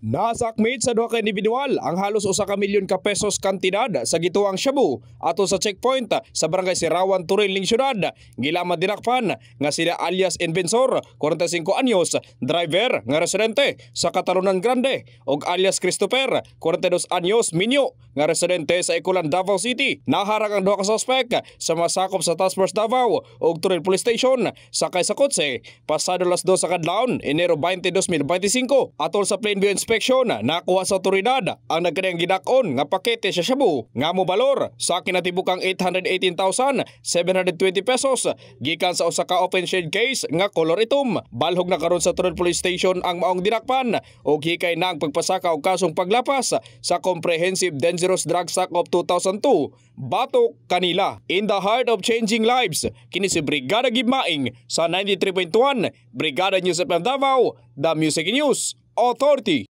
Nasakmit sa duha ka individual ang halos 1 ka milyon ka pesos kantidad sa gituang shabu ato sa checkpoint sa barangay Sirawan, Turil ning syudad. Gilaman dinakpan nga sila alias Invensor, 45 anyos, driver nga residente sa Catalunan Grande, og alias Christopher, 42 anyos, minyo nga residente sa Ikulan, Davao City. Naharang ang duha ka suspek sa masakop sa Task Force Davao og Turil Police Station sakay sa kotse pasado las 2 sa kadlawon Enero 20, 2025. Atol sa plain view inspection nakuha sa otoridad ang nagkadayang gidakon nga pakete sa shabu nga mobalor sa kinatibukang 818,720 pesos gikan sa usa ka open shade case nga color itom. Balhog na karon sa Turil Police Station ang maong dinakpan ug hikay na ang pagpasaka og kasong paglapas sa Comprehensive Dangerous Drugs Act of 2002 batok kanila. In the heart of changing lives, kini si Brigada Gibmaing sa 93.1 Brigada News FM Davao, The Music News Authority.